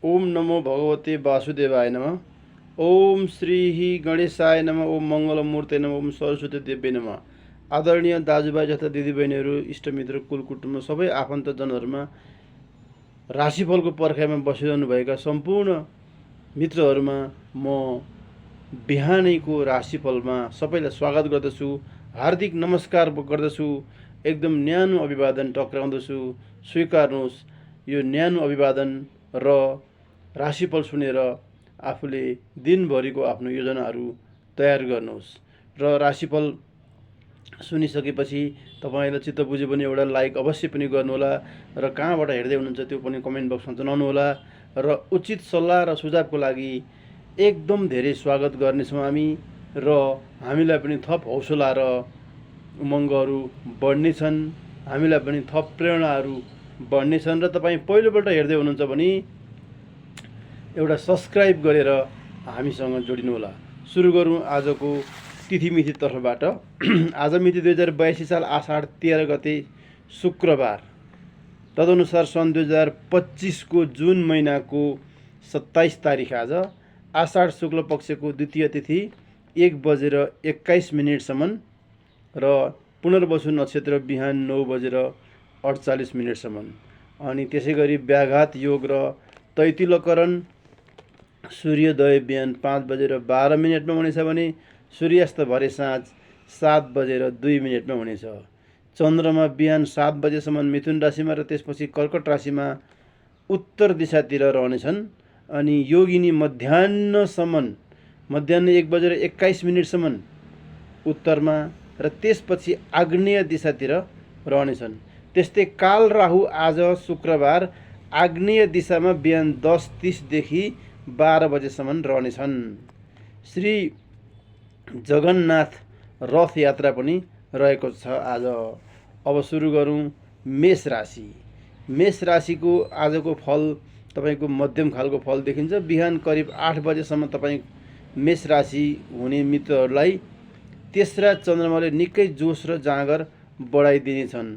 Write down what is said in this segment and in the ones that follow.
ओम नमो भगवते वासुदेवाय नमः। ओम श्री गणेशाय नमः। ओम मङ्गलमूर्ते नमः। ओम सरस्वती देव्यै नमः। आदरणीय दाजुभाइ तथा दिदीबहिनीहरू, इष्टमित्र, कुलकुटुम्ब, सबै आफन्तजनहरूमा राशिफलको पर्खाइमा बसिरहनुभएका सम्पूर्ण मित्रहरूमा म बिहानैको राशिफलमा सबैलाई स्वागत गर्दछु, हार्दिक नमस्कार गर्दछु, एकदम न्यानो अभिवादन टक्राउँदछु। स्वीकार्नुहोस् यो न्यानो अभिवादन र राशिफल सुनेर आफूले दिनभरिको आफ्नो योजनाहरू तयार गर्नुहोस्। र राशिफल सुनिसकेपछि तपाईँलाई चित्त बुझ्यो भने एउटा लाइक अवश्य पनि गर्नुहोला र कहाँबाट हेर्दै हुनुहुन्छ त्यो पनि कमेन्ट बक्समा जनाउनुहोला। र उचित सल्लाह र सुझावको लागि एकदम धेरै स्वागत गर्नेछौँ हामी, र हामीलाई पनि थप हौसला र उमङ्गहरू बढ्नेछन्, हामीलाई पनि थप प्रेरणाहरू बढ्नेछन्। र तपाईँ पहिलोपल्ट हेर्दै हुनुहुन्छ भने एउटा सब्सक्राइब गरेर हामीसँग जोडिनुहोला। सुरु गरौँ आजको तिथिमिति तर्फबाट। आज मिति 2082 साल आषाढ 13 गते शुक्रबार, तदनुसार सन् 2025 को जुन महिनाको 27 तारिक आज, आषाढ शुक्ल पक्षको द्वितीय तिथि 1:21 र पुनर्वसु नक्षत्र बिहान 9:48 अनि त्यसै गरी व्याघात योग र तैतिलकरण सूर्योदय बिहान 5:12 हुनेछ भने सूर्यास्त भरे साँझ 7:02 हुनेछ। चन्द्रमा बिहान 7 बजेसम्म मिथुन राशिमा र त्यसपछि कर्कट राशिमा उत्तर दिशातिर रहनेछन्। अनि योगिनी मध्याह्न 1:21 उत्तरमा र त्यसपछि आग्नेय दिशातिर रहनेछन्। त्यस्तै काल राहु आज शुक्रबार आग्नेय दिशामा बिहान 10:30 देखि 12 बजेसम्म रहनेछन्। श्री जगन्नाथ रथ यात्रा पनि रहेको छ आज। अब सुरु गरौँ मेष राशि। मेष राशिको आजको फल तपाईको मध्यम खालको फल देखिन्छ। बिहान करिब 8 बजेसम्म तपाईँ मेष राशि हुने मित्रहरूलाई तेस्रा चन्द्रमाले निकै जोस र जाँगर बढाइदिनेछन्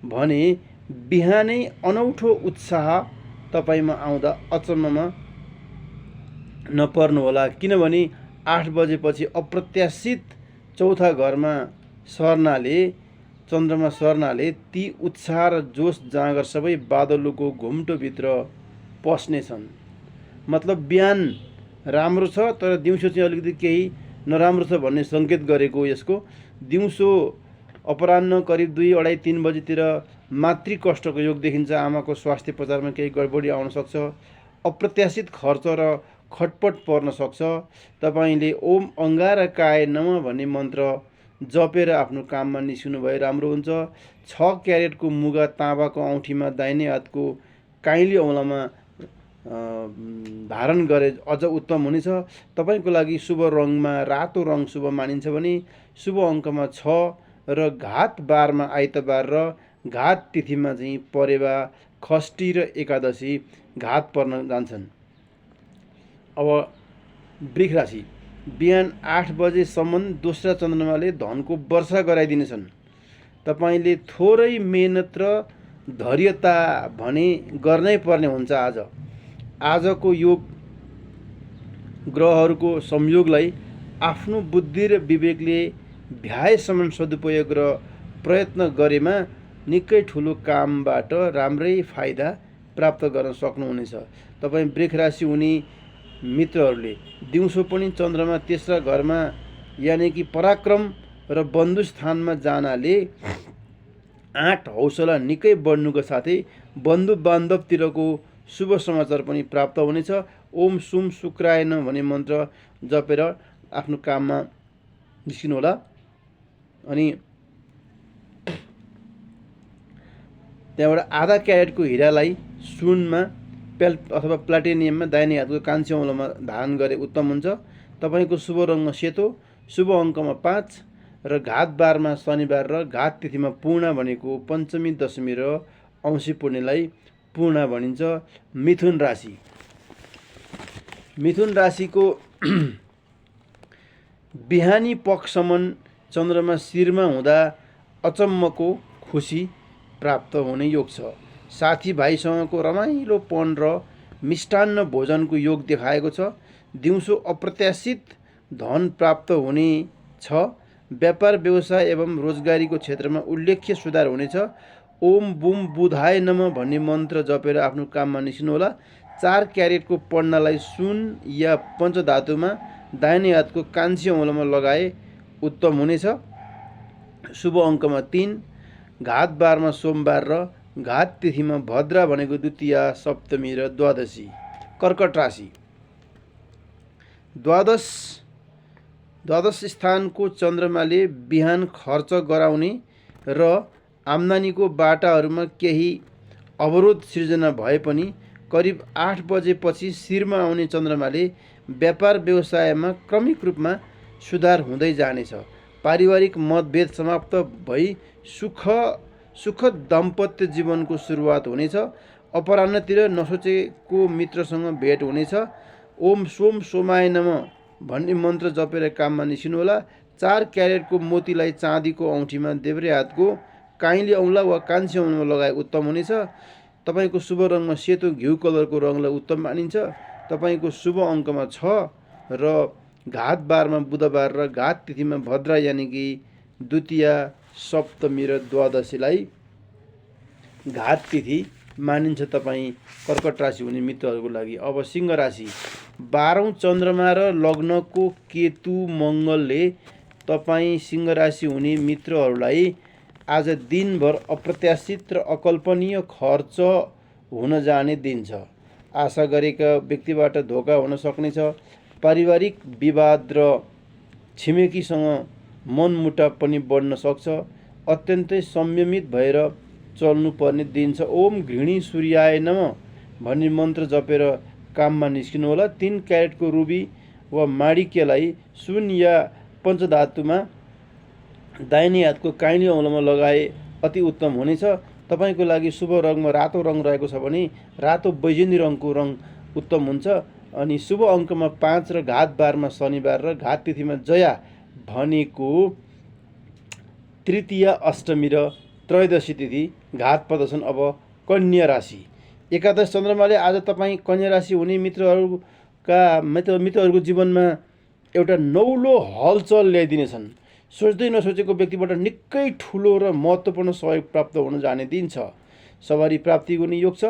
भने बिहानै अनौठो उत्साह तपाईमा आउँदा अचम्ममा नपर्नुहोला, किनभने 8 बजेपछि अप्रत्याशित चौथा घरमा चन्द्रमा सर्नाले ती उत्साह र जोस जाँगर सबै बादलुको घुम्टोभित्र पस्नेछन्। मतलब बिहान राम्रो छ तर दिउँसो चाहिँ अलिकति केही नराम्रो छ भन्ने सङ्केत गरेको यसको। दिउँसो अपराह्न करिब 2-2:30 बजेतिर मातृकष्टको योग देखिन्छ। आमाको स्वास्थ्य उपचारमा केही गडबडी आउन सक्छ। अप्रत्याशित खर्च र खटपट पर्न सक्छ। तपाईँले ओम अङ्गारकाय नमः भन्ने मन्त्र जपेर आफ्नो काममा निस्किनु भए राम्रो हुन्छ। 6 क्यारेटको मुगा ताँबाको औँठीमा दाहिने हातको काइली औँलामा धारण गरे अझ उत्तम हुनेछ। तपाईँको लागि शुभ रङमा रातो रङ शुभ मानिन्छ भने शुभ अङ्कमा 6 र घात बारमा आइतबार र घात तिथिमा चाहिँ परेवा, खष्टी र एकादशी घात पर्न जान्छन्। अब वृष राशि। बिहान 8 बजेसम्म दोस्रा चन्द्रमाले धनको वर्षा गराइदिनेछन्। तपाईँले थोरै मेहनत र धैर्यता भने गर्नै पर्ने हुन्छ। आजको योग ग्रहहरूको संयोगलाई आफ्नो बुद्धि र विवेकले भ्याएसम्म सदुपयोग र प्रयत्न गरेमा निकै ठुलो कामबाट राम्रै फाइदा प्राप्त गर्न सक्नुहुनेछ। तपाईँ वृष राशि हुने मित्रहरूले दिउँसो पनि चन्द्रमा तेस्रा घरमा यानि कि पराक्रम र बन्धु स्थानमा जानाले आँट हौसला निकै बढ्नुको साथै बन्धु बान्धवतिरको शुभ समाचार पनि प्राप्त हुनेछ। ओम सुम शुक्राय नमः भन्ने मन्त्र जपेर आफ्नो काममा निस्किनुहोला। अनि त्यहाँबाट आधा क्यारेटको हिरालाई सुनमा अथवा प्लाटिनियममा दाहिने हातको कान्छी औँलामा धारण गरे उत्तम हुन्छ। तपाईँको शुभ रङ सेतो, शुभ अङ्कमा 5 र घात बारमा शनिबार र घात तिथिमा पूर्णा भनेको पञ्चमी, दशमी र औँसी पूर्णेलाई पूर्णा भनिन्छ। मिथुन राशि। मिथुन राशिको बिहानी पक्षसम्म चन्द्रमा शिरमा हुँदा अचम्मको खुसी प्राप्त हुने योग छ। साथीभाइसँगको रमाइलोपन र मिष्टान्न भोजनको योग देखाएको छ। दिउँसो अप्रत्याशित धन प्राप्त हुने छ। व्यापार व्यवसाय एवं रोजगारीको क्षेत्रमा उल्लेख्य सुधार हुनेछ। ओम बुम बुधाय नमः भन्ने मन्त्र जपेर आफ्नो काममा निस्किनुहोला। 4 क्यारेटको पन्नालाई सुन या पञ्चधातुमा दाहिने हातको कान्छी औँलामा लगाए उत्तम हुनेछ। शुभ अङ्कमा 3, घात बारमा सोमबार र घात तिथिमा भद्रा भनेको द्वितीया, सप्तमी र द्वादशी। कर्कट राशि। द्वादश स्थानको चन्द्रमाले बिहान खर्च गराउने र आम्दानीको बाटाहरूमा केही अवरोध सिर्जना भए पनि करिब 8 बजेपछि शिरमा आउने चन्द्रमाले व्यापार व्यवसायमा क्रमिक रूपमा सुधार हुँदै जानेछ। पारिवारिक मतभेद समाप्त भई सुखद दाम्पत्य जीवनको सुरुवात हुनेछ। अपराह्नतिर नसोचेको मित्रसँग भेट हुनेछ। ओम सोम सोमाय नमः भन्ने मन्त्र जपेर काममा निस्किनुहोला। 4 क्यारेटको मोतीलाई चाँदीको औँठीमा देब्रे हातको काइली औँला वा कान्छी औँलामा लगाए उत्तम हुनेछ। तपाईँको शुभ रङमा सेतो घिउ कलरको रङलाई उत्तम मानिन्छ। तपाईँको शुभ अङ्कमा 6 र घात बारमा बुधबार र घात तिथिमा भद्रा यानि कि द्वितीया, सप्तमी र द्वादशीलाई घात तिथि मानिन्छ तपाईँ कर्कट राशि हुने मित्रहरूको लागि। अब सिंह राशि। 12औं चन्द्रमा र लग्नको केतु मङ्गलले तपाईँ सिंह राशि हुने मित्रहरूलाई आज दिनभर अप्रत्याशित र अकल्पनीय खर्च हुन जाने दिन छ। आशा गरेका व्यक्तिबाट धोका हुन सक्नेछ। पारिवारिक विवाद र छिमेकीसँग मनमुटाव पनि बढ्न सक्छ। अत्यन्तै संयमित भएर चल्नुपर्ने दिन छ। ओम घृणी सूर्याय नमः भन्ने मन्त्र जपेर काममा निस्किनुहोला। 3 क्यारेटको रुबी वा माणिक्यलाई सुन या पञ्चधातुमा दाहिने हातको काइली औँलामा लगाए अति उत्तम हुनेछ। तपाईँको लागि शुभ रङमा रातो रङ रहेको छ भने रातो बैजनी रङको रङ उत्तम हुन्छ। अनि शुभ अङ्कमा 5 र घात बारमा शनिबार र घात तिथिमा जया भनेको तृतीया, अष्टमी र त्रयोदशी तिथि घात पर्दछन्। अब कन्या राशि। 11 चन्द्रमाले आज तपाईँ कन्या राशि हुने मित्रहरूको जीवनमा एउटा नौलो हलचल ल्याइदिनेछन्। सोच्दै नसोचेको व्यक्तिबाट निकै ठुलो र महत्त्वपूर्ण सहयोग प्राप्त हुन जाने दिन छ। सवारी प्राप्ति हुने योग छ।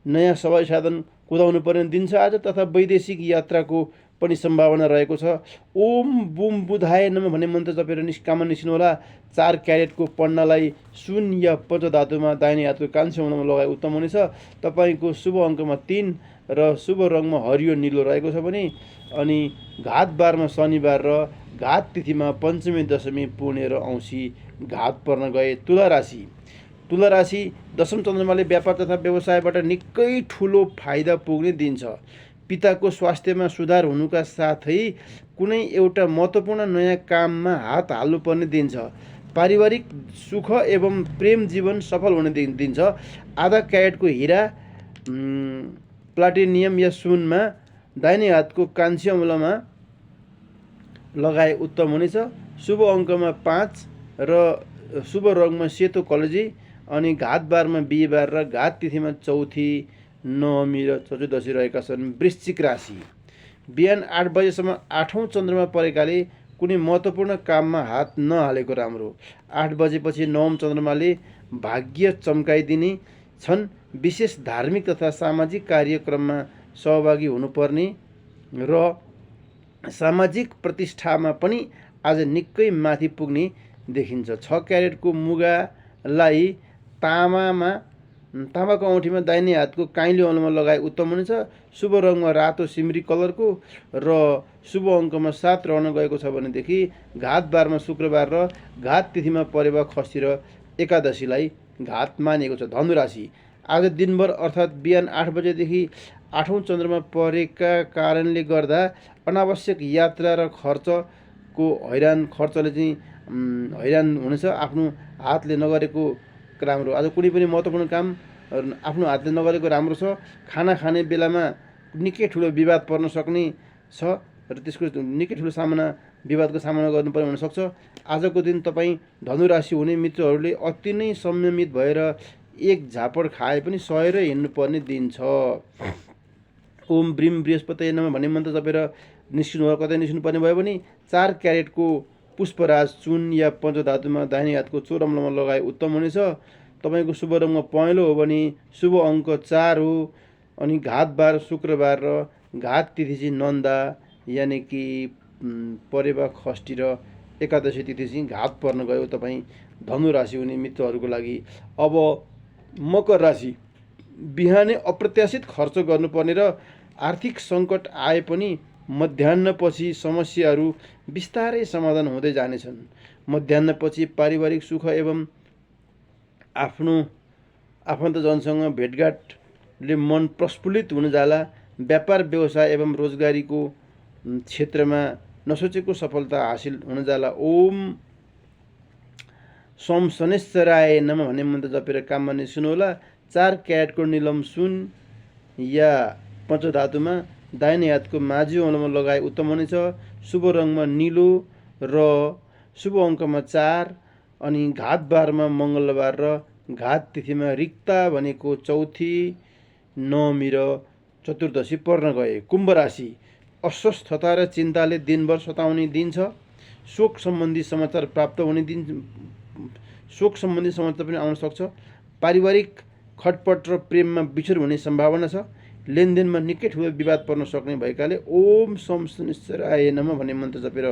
नयाँ सवारी साधन कुदाउनु पर्ने दिन छ आज, तथा वैदेशिक यात्राको पनि सम्भावना रहेको छ। ओम बुम बुधाय नमः भन्ने मन्त्र जपेर काममा निस्किनुहोला। 4 क्यारेटको पन्नालाई सुन या पञ्चधातुमा दाहिने हातको कान्छी औँलामा लगाए उत्तम हुनेछ। तपाईँको शुभ अङ्कमा 3 र शुभ रङमा हरियो निलो रहेको छ भने अनि घात बारमा शनिबार र घात तिथिमा पञ्चमी, दशमी, पूर्णे र औँसी घात पर्न गए। तुला राशि। 10औं चन्द्रमाले व्यापार तथा व्यवसायबाट निकै ठुलो फाइदा पुग्ने दिन छ। पिताको स्वास्थ्यमा सुधार हुनुका साथै कुनै एउटा महत्त्वपूर्ण नयाँ काममा हात हाल्नुपर्ने दिन छ। पारिवारिक सुख एवं प्रेम जीवन सफल हुने दिन छ। आधा क्यारेटको हिरा, प्लाटिनियम या सुनमा दाहिने हातको कान्छी औँलामा लगाए उत्तम हुनेछ। शुभ अङ्कमा 5 र शुभ रङमा सेतो कलजी अनि घात बारमा बिहिबार र घात तिथिमा चौथी, नवमी र चतुर्दशी रहेका छन्। वृश्चिक राशि। बिहान 8 बजेसम्म 8औं चन्द्रमा परेकाले कुनै महत्त्वपूर्ण काममा हात नहालेको राम्रो। 8 बजेपछि 9औं चन्द्रमाले भाग्य चम्काइदिने छन्। विशेष धार्मिक तथा सामाजिक कार्यक्रममा सहभागी हुनुपर्ने र सामाजिक प्रतिष्ठामा पनि आज निकै माथि पुग्ने देखिन्छ। 6 क्यारेटको मुगालाई तामाको औँठीमा दाहिने हातको काइली औँलामा लगाए उत्तम हुनेछ। शुभ रङमा रातो सिमरी कलरको र शुभ अङ्कमा 7 रहन गएको छ भनेदेखि घात बारमा शुक्रबार र घात तिथिमा परेवा खस्ती र एकादशीलाई घात मानिएको छ। धनु राशि। आज दिनभर अर्थात् बिहान 8 बजेदेखि 8औं चन्द्रमा परेका कारणले गर्दा अनावश्यक यात्रा र खर्चले चाहिँ हैरान हुनेछ। आफ्नो हातले नगरेको राम्रो। आज कुनै पनि महत्त्वपूर्ण काम आफ्नो हातले नगरेको राम्रो छ। खाना खाने बेलामा निकै ठुलो विवाद पर्न सक्ने छ र त्यसको निकै ठुलो विवादको सामना गर्नुपर्ने हुनसक्छ। आजको दिन तपाईँ धनुराशि हुने मित्रहरूले अति नै संयमित भएर एक झापड खाए पनि सहेर हिँड्नुपर्ने दिन छ। ओम ब्रीम बृहस्पतये नमः भन्ने मन्त्र जपेर निस्किनु भयो। कतै निस्किनु पर्ने भयो भने 4 क्यारेटको पुष्पराज चुन या पञ्चधातुमा दाहिने हातको चोरमलमा लगाए उत्तम हुनेछ। तपाईँको शुभ रङ्ग पहेँलो हो भने शुभ अङ्क 4 हो। अनि घात बार शुक्रबार र घात तिथि चाहिँ नन्दा यानि कि परेवा खष्टी र एकादशी तिथि चाहिँ घात पर्न गयो। तपाईँ धनु राशि हुने मित्रहरूको लागि। अब मकर राशि, बिहानै अप्रत्याशित खर्च गर्नुपर्ने र आर्थिक सङ्कट आए पनि मध्याह्नपछि समस्याहरू बिस्तारै समाधान हुँदै जानेछन्। मध्याह्नपछि पारिवारिक सुख एवं आफ्नो आफन्तजनसँग भेटघाटले मन प्रस्फुल्लित हुन जाला। व्यापार व्यवसाय एवं रोजगारीको क्षेत्रमा नसोचेको सफलता हासिल हुन जाला। ओम सोम शनेश्वराय नमः भन्ने मन्त्र जपेर काममा निस्किनु होला। 4 क्यारेटको निलम सुन या पञ्चधातुमा दाहिने हातको माझी औँलामा लगाए उत्तम हुनेछ। शुभ रङमा निलो र शुभ अङ्कमा 4। अनि घात बारमा मङ्गलबार र घात तिथिमा रिक्ता भनेको चौथी, नवमी र चतुर्दशी पर्न गए। कुम्भ राशि, अस्वस्थता र चिन्ताले दिनभर सताउने दिन छ। शोक सम्बन्धी समाचार प्राप्त हुने दिन, शोक सम्बन्धी समाचार पनि आउन सक्छ। पारिवारिक खटपट र प्रेममा बिछोड हुने सम्भावना छ। लेनदेनमा निकै ठुलो विवाद पर्न सक्ने भएकाले ओम सोम शनेश्वराय नमः भन्ने मन्त्र जपेर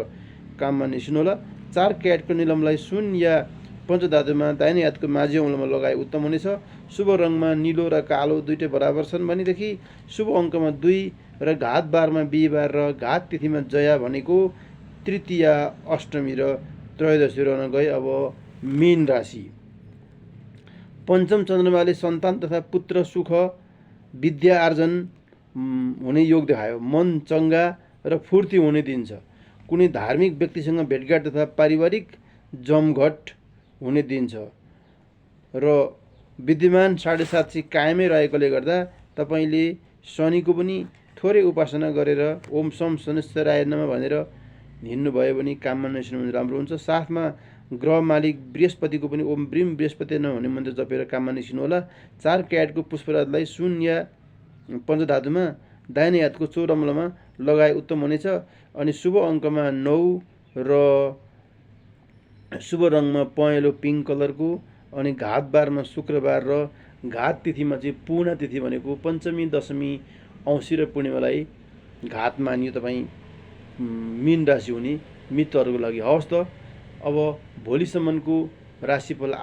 काममा निस्किनु होला। 4 क्यारेटको निलमलाई सुन या पञ्चधातुमा दाहिने हातको माझी औँलामा लगाए उत्तम हुनेछ। शुभ रङमा निलो र कालो दुईटै बराबर छन् भनेदेखि शुभ अङ्कमा 2 र घात बारमा बिहिबार र घात तिथिमा जया भनेको तृतीया, अष्टमी र त्रयोदशी रहन गए। अब मीन राशि, पञ्चम चन्द्रमाले सन्तान तथा पुत्र सुख विद्या आर्जन हुने योग देखायो। मन चङ्गा र फुर्ती हुने दिन छ। कुनै धार्मिक व्यक्तिसँग भेटघाट तथा पारिवारिक जमघट हुने दिन छ र विद्यमान 7.5 चाहिँ कायमै रहेकोले गर्दा तपाईँले शनिको पनि थोरै उपासना गरेर ओम सोम शनेश्वराय नमः भनेर हिँड्नुभयो भने काममा निस्किनु भने राम्रो हुन्छ। साथमा ग्रह मालिक बृहस्पतिको पनि ओम ब्रीम बृहस्पति नमः भन्ने मन्त्र जपेर काममा निस्किनु होला। 4 क्यारेटको पुष्पराजलाई सुन या पञ्चधातुमा दाहिने हातको चौरमलमा लगाए उत्तम हुनेछ। अनि शुभ अङ्कमा 9 र शुभ रङमा पहेँलो पिङ्क कलरको। अनि घात बारमा शुक्रबार र घात तिथिमा चाहिँ पूर्णा तिथि भनेको पञ्चमी, दशमी, औँसी र पूर्णिमालाई घात मानियो तपाईँ मीन राशि हुने मित्रहरूको लागि। हवस् त, अब भोलिसम्मको राशिफल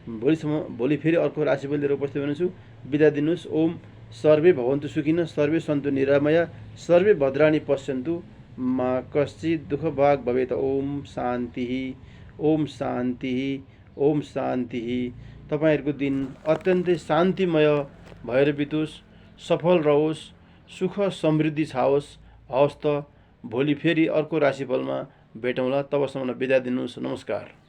भोलि फेरि अर्को राशिफल लिएर उपस्थित हुनेछु। बिदा दिनुहोस्। ओम सर्वे भवन्तु सुखिनः, सर्वे सन्तु निरामया, सर्वे भद्राणि पश्यन्तु, मा कश्चित् दुःख भाग् भवेत्। ओम शान्ति, ओम शान्ति, ओम शान्ति। तपाईँहरूको दिन अत्यन्तै शान्तिमय भएर बितोस्, सफल रहोस्, सुख समृद्धि छाओस्। हवस् त, भोलि फेरि अर्को राशिफलमा भेटौँला। तबसम्म बिदा दिनुहोस्। नमस्कार।